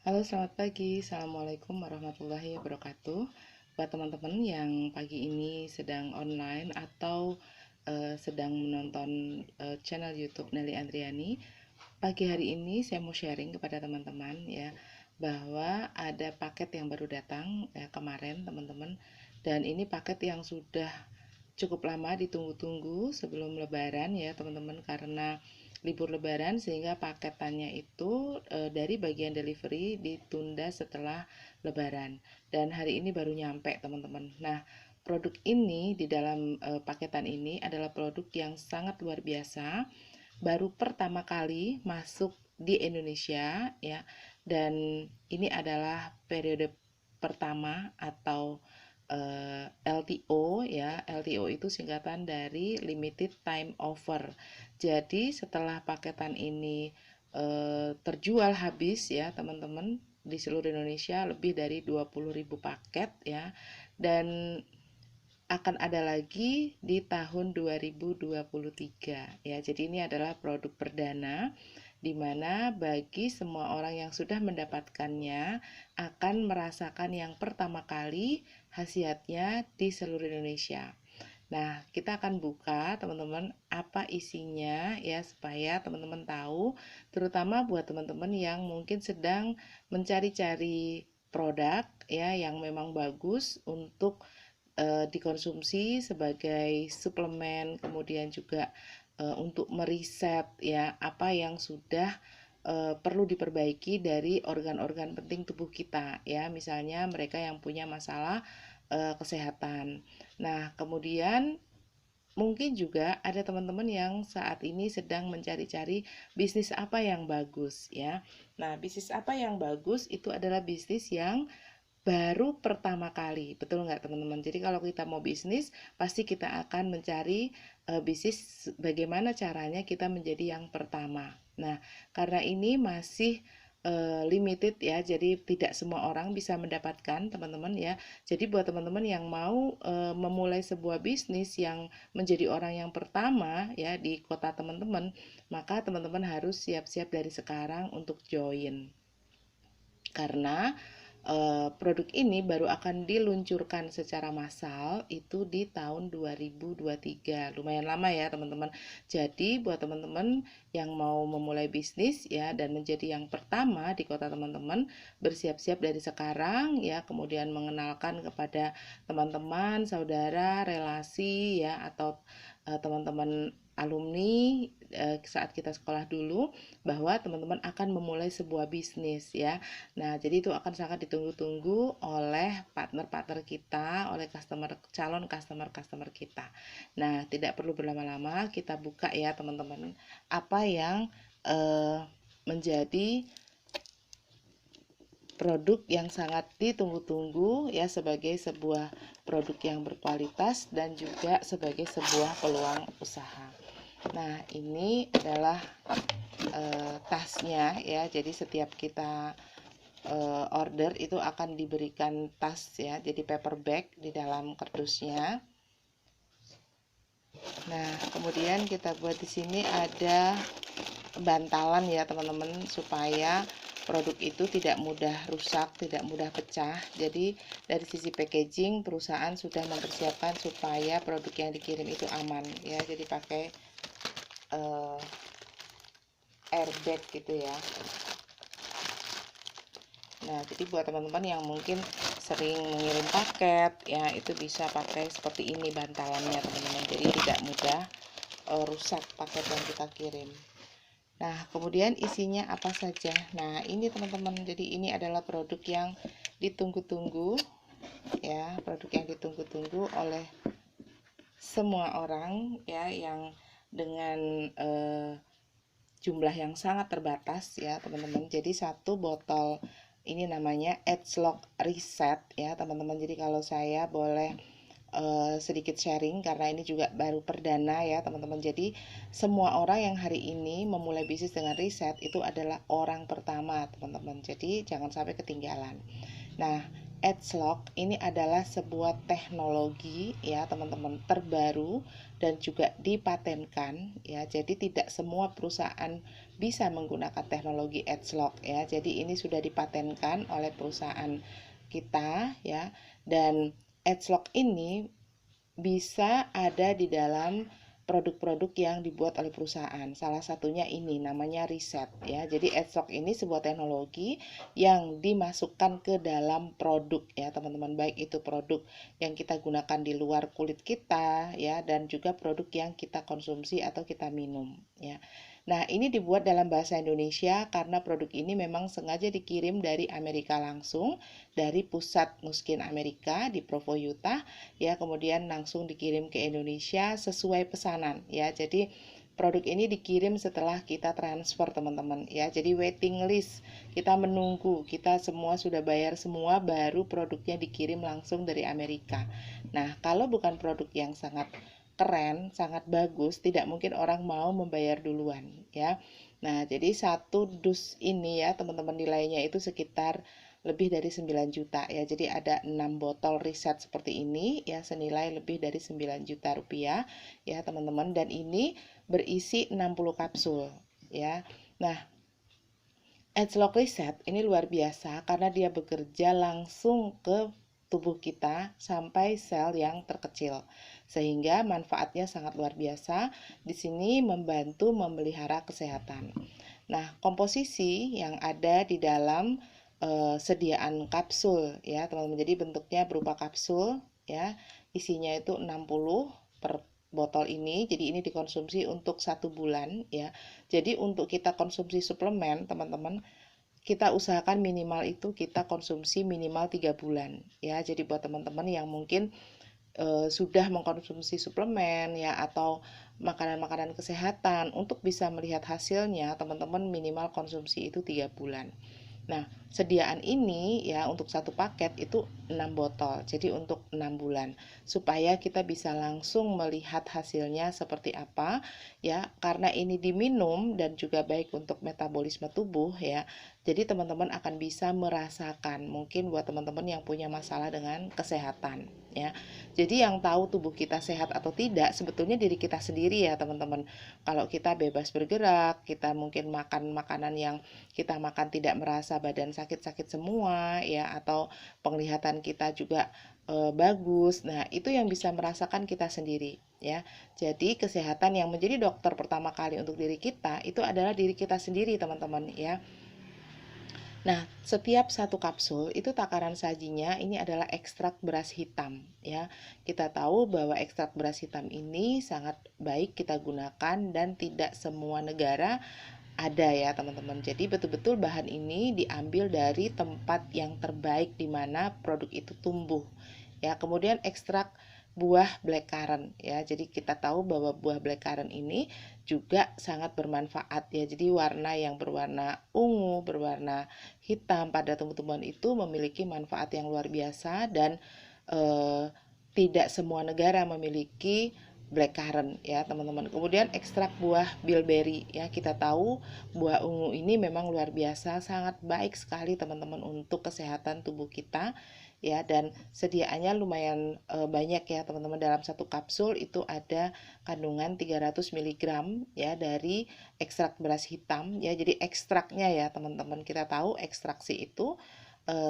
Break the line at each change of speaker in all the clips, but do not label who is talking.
Halo, selamat pagi. Assalamualaikum warahmatullahi wabarakatuh. Buat teman-teman yang pagi ini sedang online atau sedang menonton channel YouTube Nelly Andriani, pagi hari ini saya mau sharing kepada teman-teman ya bahwa ada paket yang baru datang kemarin teman-teman, dan ini paket yang sudah cukup lama ditunggu-tunggu sebelum Lebaran ya teman-teman, karena libur Lebaran sehingga paketannya itu dari bagian delivery ditunda setelah Lebaran, dan hari ini baru nyampe teman-teman. Nah, produk ini di dalam paketan ini adalah produk yang sangat luar biasa, baru pertama kali masuk di Indonesia ya, dan ini adalah periode pertama atau LTO ya. LTO itu singkatan dari limited time offer. Jadi setelah paketan ini terjual habis ya teman-teman, di seluruh Indonesia lebih dari 20.000 paket ya, dan akan ada lagi di tahun 2023 ya. Jadi ini adalah produk perdana di mana bagi semua orang yang sudah mendapatkannya akan merasakan yang pertama kali khasiatnya di seluruh Indonesia. Nah, kita akan buka teman-teman apa isinya ya, supaya teman-teman tahu, terutama buat teman-teman yang mungkin sedang mencari-cari produk ya yang memang bagus untuk dikonsumsi sebagai suplemen, kemudian juga untuk meriset ya apa yang sudah perlu diperbaiki dari organ-organ penting tubuh kita ya, misalnya mereka yang punya masalah kesehatan. Nah, kemudian mungkin juga ada teman-teman yang saat ini sedang mencari-cari bisnis apa yang bagus ya. Nah, bisnis apa yang bagus itu adalah bisnis yang baru pertama kali, betul nggak teman-teman? Jadi kalau kita mau bisnis, pasti kita akan mencari bisnis bagaimana caranya kita menjadi yang pertama. Nah, karena ini masih limited ya, jadi tidak semua orang bisa mendapatkan teman-teman ya. Jadi buat teman-teman yang mau memulai sebuah bisnis yang menjadi orang yang pertama ya di kota teman-teman, maka teman-teman harus siap-siap dari sekarang untuk join, karena produk ini baru akan diluncurkan secara massal itu di tahun 2023. Lumayan lama ya teman-teman. Jadi buat teman-teman yang mau memulai bisnis ya dan menjadi yang pertama di kota teman-teman, bersiap-siap dari sekarang ya, kemudian mengenalkan kepada teman-teman, saudara, relasi ya, atau teman-teman alumni saat kita sekolah dulu, bahwa teman-teman akan memulai sebuah bisnis ya. Nah, jadi itu akan sangat ditunggu-tunggu oleh partner-partner kita, oleh calon customer kita. Nah, tidak perlu berlama-lama, kita buka ya teman-teman, apa yang menjadi produk yang sangat ditunggu-tunggu ya, sebagai sebuah produk yang berkualitas dan juga sebagai sebuah peluang usaha. Nah, ini adalah tasnya ya. Jadi setiap kita order itu akan diberikan tas ya, jadi paper bag di dalam kardusnya. Nah, kemudian kita buat di sini ada bantalan ya teman-teman, supaya produk itu tidak mudah rusak, tidak mudah pecah. Jadi dari sisi packaging, perusahaan sudah mempersiapkan supaya produk yang dikirim itu aman ya. Jadi pakai airbag gitu ya. Nah, jadi buat teman-teman yang mungkin sering mengirim paket ya, itu bisa pakai seperti ini bantalannya teman-teman. Jadi tidak mudah rusak paket yang kita kirim. Nah, kemudian isinya apa saja? Nah, ini teman-teman, jadi ini adalah produk yang ditunggu-tunggu ya, produk yang ditunggu-tunggu oleh semua orang ya, yang dengan jumlah yang sangat terbatas ya teman-teman. Jadi satu botol ini namanya Edgelock Reset ya teman-teman. Jadi kalau saya boleh sedikit sharing, karena ini juga baru perdana ya teman-teman. Jadi semua orang yang hari ini memulai bisnis dengan riset itu adalah orang pertama teman-teman. Jadi jangan sampai ketinggalan. Nah, Edgelock ini adalah sebuah teknologi ya teman-teman terbaru dan juga dipatenkan ya. Jadi tidak semua perusahaan bisa menggunakan teknologi Edgelock ya. Jadi ini sudah dipatenkan oleh perusahaan kita ya. Dan Edgelock ini bisa ada di dalam produk-produk yang dibuat oleh perusahaan. Salah satunya ini namanya riset ya. Jadi Edgelock ini sebuah teknologi yang dimasukkan ke dalam produk ya, teman-teman. Baik itu produk yang kita gunakan di luar kulit kita ya, dan juga produk yang kita konsumsi atau kita minum ya. Nah, ini dibuat dalam bahasa Indonesia karena produk ini memang sengaja dikirim dari Amerika langsung, dari pusat Nuskin Amerika di Provo, Utah ya, kemudian langsung dikirim ke Indonesia sesuai pesanan ya. Jadi produk ini dikirim setelah kita transfer teman-teman ya. Jadi waiting list, kita menunggu, kita semua sudah bayar semua baru produknya dikirim langsung dari Amerika. Nah, kalau bukan produk yang sangat keren, sangat bagus, tidak mungkin orang mau membayar duluan ya. Nah, jadi satu dus ini ya teman-teman, nilainya itu sekitar lebih dari 9 juta ya. Jadi ada 6 botol riset seperti ini ya, senilai lebih dari 9 juta rupiah ya teman-teman, dan ini berisi 60 kapsul ya. Nah, Edgelock Reset ini luar biasa karena dia bekerja langsung ke tubuh kita sampai sel yang terkecil. Sehingga manfaatnya sangat luar biasa. Di sini membantu memelihara kesehatan. Nah, komposisi yang ada di dalam sediaan kapsul ya, teman-teman. Jadi bentuknya berupa kapsul ya. Isinya itu 60 per botol ini. Jadi ini dikonsumsi untuk 1 bulan ya. Jadi untuk kita konsumsi suplemen, teman-teman, kita usahakan minimal itu kita konsumsi minimal 3 bulan ya. Jadi buat teman-teman yang mungkin sudah mengkonsumsi suplemen ya atau makanan-makanan kesehatan, untuk bisa melihat hasilnya, teman-teman minimal konsumsi itu 3 bulan. Nah, sediaan ini ya untuk satu paket itu 6 botol. Jadi untuk 6 bulan supaya kita bisa langsung melihat hasilnya seperti apa ya, karena ini diminum dan juga baik untuk metabolisme tubuh ya. Jadi teman-teman akan bisa merasakan, mungkin buat teman-teman yang punya masalah dengan kesehatan ya. Jadi yang tahu tubuh kita sehat atau tidak sebetulnya diri kita sendiri ya teman-teman. Kalau kita bebas bergerak, kita mungkin makan makanan yang kita makan tidak merasa badan sakit-sakit semua ya, atau penglihatan kita juga bagus. Nah, itu yang bisa merasakan kita sendiri ya. Jadi kesehatan yang menjadi dokter pertama kali untuk diri kita itu adalah diri kita sendiri, teman-teman ya. Nah, setiap satu kapsul itu takaran sajinya ini adalah ekstrak beras hitam ya. Kita tahu bahwa ekstrak beras hitam ini sangat baik kita gunakan dan tidak semua negara ada ya teman-teman. Jadi betul-betul bahan ini diambil dari tempat yang terbaik di mana produk itu tumbuh ya. Kemudian ekstrak buah blackcurrant ya. Jadi kita tahu bahwa buah blackcurrant ini juga sangat bermanfaat ya. Jadi warna yang berwarna ungu, berwarna hitam pada tumbuh-tumbuhan itu memiliki manfaat yang luar biasa, dan tidak semua negara memiliki blackcurrant ya teman-teman. Kemudian ekstrak buah bilberry ya, kita tahu buah ungu ini memang luar biasa, sangat baik sekali teman-teman untuk kesehatan tubuh kita ya, dan sediaannya lumayan banyak ya teman-teman. Dalam satu kapsul itu ada kandungan 300 mg ya dari ekstrak beras hitam ya. Jadi ekstraknya ya teman-teman, kita tahu ekstraksi itu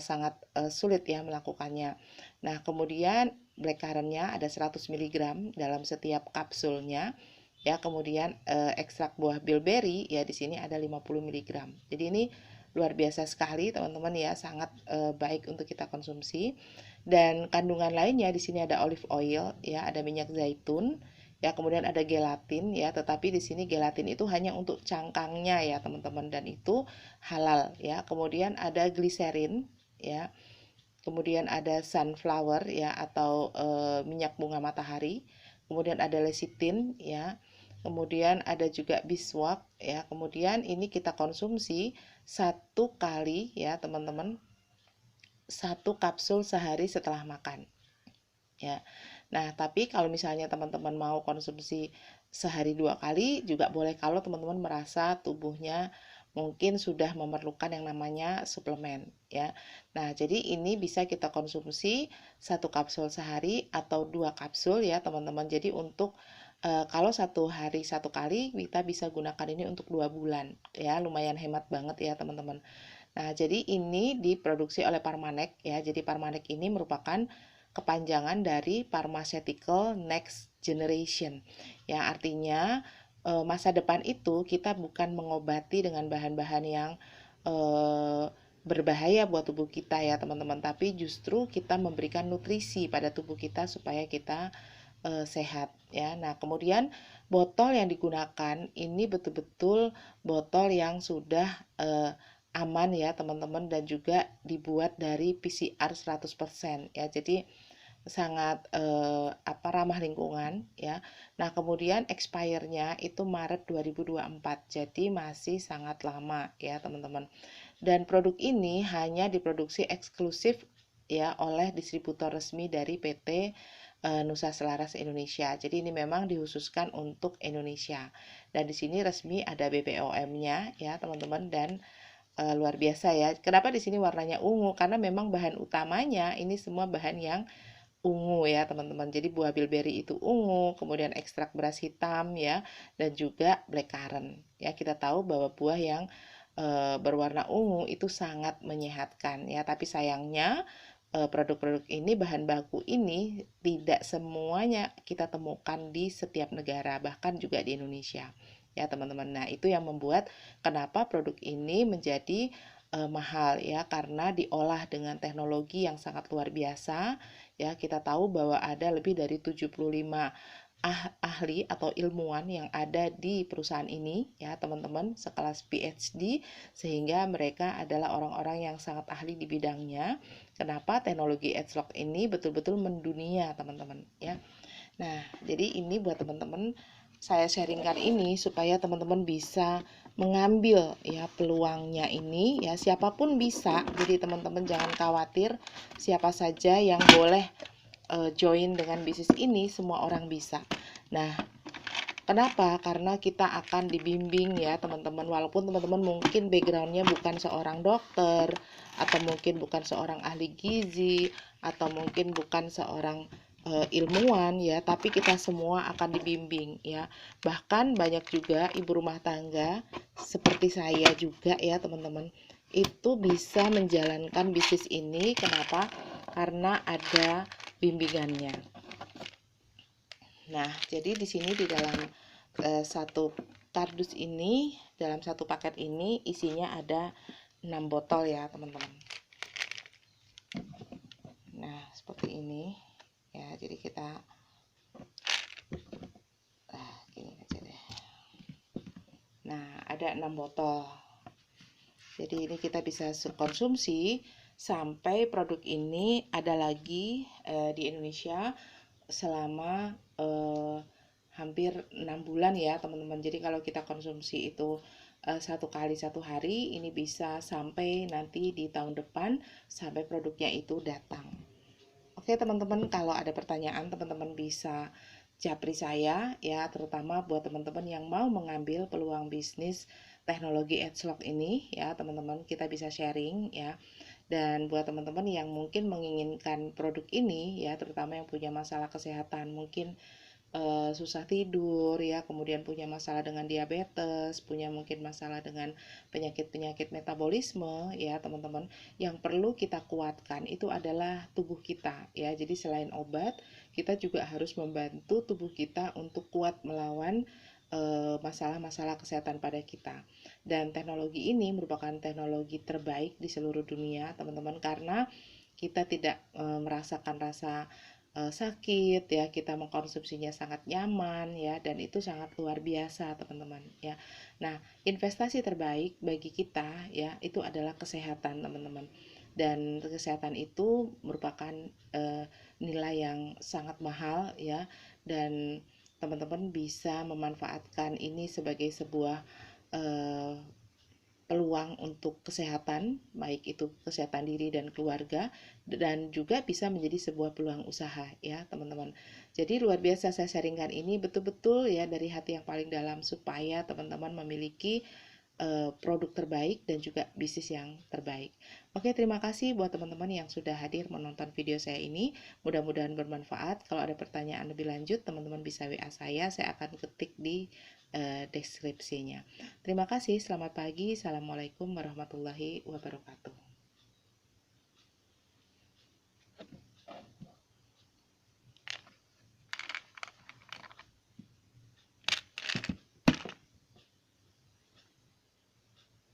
sangat sulit ya melakukannya. Nah, kemudian blackcurrant-nya ada 100 mg dalam setiap kapsulnya ya. Kemudian ekstrak buah bilberry ya di sini ada 50 mg. Jadi ini luar biasa sekali teman-teman ya, sangat baik untuk kita konsumsi. Dan kandungan lainnya di sini ada olive oil ya, ada minyak zaitun ya, kemudian ada gelatin ya, tetapi di sini gelatin itu hanya untuk cangkangnya ya teman-teman, dan itu halal ya. Kemudian ada gliserin ya, kemudian ada sunflower ya atau minyak bunga matahari, kemudian ada lecithin ya, kemudian ada juga beeswax ya. Kemudian ini kita konsumsi 1 kali ya teman-teman, 1 kapsul sehari setelah makan ya. Nah, tapi kalau misalnya teman-teman mau konsumsi sehari 2 kali juga boleh, kalau teman-teman merasa tubuhnya mungkin sudah memerlukan yang namanya suplemen ya. Nah, jadi ini bisa kita konsumsi 1 kapsul sehari atau 2 kapsul ya teman-teman. Jadi untuk kalau 1 hari 1 kali, kita bisa gunakan ini untuk 2 bulan ya, lumayan hemat banget ya teman-teman. Nah, jadi ini diproduksi oleh Parmanex ya. Jadi Parmanex ini merupakan kepanjangan dari Pharmaceutical Next Generation. Ya, artinya masa depan itu kita bukan mengobati dengan bahan-bahan yang eh, berbahaya buat tubuh kita ya, teman-teman, tapi justru kita memberikan nutrisi pada tubuh kita supaya kita sehat ya. Nah, kemudian botol yang digunakan ini betul-betul botol yang sudah aman ya teman-teman, dan juga dibuat dari PCR 100% ya. Jadi sangat ramah lingkungan ya. Nah, kemudian expire-nya itu Maret 2024. Jadi masih sangat lama ya, teman-teman. Dan produk ini hanya diproduksi eksklusif ya oleh distributor resmi dari PT Nusa Selaras Indonesia. Jadi ini memang dikhususkan untuk Indonesia. Dan di sini resmi ada BPOM-nya ya, teman-teman, dan luar biasa ya. Kenapa di sini warnanya ungu? Karena memang bahan utamanya ini semua bahan yang ungu ya, teman-teman. Jadi buah bilberi itu ungu, kemudian ekstrak beras hitam ya, dan juga blackcurrant. Ya, kita tahu bahwa buah yang berwarna ungu itu sangat menyehatkan ya, tapi sayangnya produk-produk ini, bahan baku ini tidak semuanya kita temukan di setiap negara, bahkan juga di Indonesia ya, teman-teman. Nah, itu yang membuat kenapa produk ini menjadi mahal ya, karena diolah dengan teknologi yang sangat luar biasa ya. Kita tahu bahwa ada lebih dari 75 ahli atau ilmuwan yang ada di perusahaan ini ya, teman-teman, sekelas PhD, sehingga mereka adalah orang-orang yang sangat ahli di bidangnya. Kenapa teknologi Edgelock ini betul-betul mendunia, teman-teman ya. Nah, jadi ini buat teman-teman, saya sharingkan ini supaya teman-teman bisa mengambil ya peluangnya ini ya, siapapun bisa. Jadi teman-teman jangan khawatir, siapa saja yang boleh join dengan bisnis ini, semua orang bisa. Nah, kenapa? Karena kita akan dibimbing ya teman-teman. Walaupun teman-teman mungkin backgroundnya bukan seorang dokter, atau mungkin bukan seorang ahli gizi, atau mungkin bukan seorang ilmuwan ya, tapi kita semua akan dibimbing ya. Bahkan banyak juga ibu rumah tangga seperti saya juga ya teman-teman, itu bisa menjalankan bisnis ini. Kenapa? Karena ada bimbingannya. Nah, jadi di sini di dalam satu kardus ini, dalam satu paket ini isinya ada 6 botol ya, teman-teman. Nah, seperti ini ya. Jadi kita gini aja deh. Nah, ada 6 botol. Jadi ini kita bisa konsumsi sampai produk ini ada lagi di Indonesia selama hampir 6 bulan ya, teman-teman. Jadi kalau kita konsumsi itu 1 kali 1 hari, ini bisa sampai nanti di tahun depan sampai produknya itu datang. Oke teman-teman, kalau ada pertanyaan teman-teman bisa japri saya ya, terutama buat teman-teman yang mau mengambil peluang bisnis teknologi Edgelock ini ya, teman-teman, kita bisa sharing ya. Dan buat teman-teman yang mungkin menginginkan produk ini ya, terutama yang punya masalah kesehatan, mungkin susah tidur ya, kemudian punya masalah dengan diabetes, punya mungkin masalah dengan penyakit-penyakit metabolisme ya, teman-teman, yang perlu kita kuatkan itu adalah tubuh kita ya. Jadi selain obat, kita juga harus membantu tubuh kita untuk kuat melawan masalah-masalah kesehatan pada kita. Dan teknologi ini merupakan teknologi terbaik di seluruh dunia, teman-teman, karena kita tidak merasakan rasa sakit ya, kita mengkonsumsinya sangat nyaman ya, dan itu sangat luar biasa teman-teman ya. Nah, investasi terbaik bagi kita ya itu adalah kesehatan, teman-teman, dan kesehatan itu merupakan nilai yang sangat mahal ya, dan teman-teman bisa memanfaatkan ini sebagai sebuah eh, peluang untuk kesehatan, baik itu kesehatan diri dan keluarga, dan juga bisa menjadi sebuah peluang usaha ya, teman-teman. Jadi luar biasa saya sharingkan ini betul-betul ya dari hati yang paling dalam, supaya teman-teman memiliki produk terbaik dan juga bisnis yang terbaik. Oke, terima kasih buat teman-teman yang sudah hadir menonton video saya ini. Mudah-mudahan bermanfaat. Kalau ada pertanyaan lebih lanjut, teman-teman bisa WA saya akan ketik di deskripsinya. Terima kasih, selamat pagi. Assalamualaikum warahmatullahi wabarakatuh.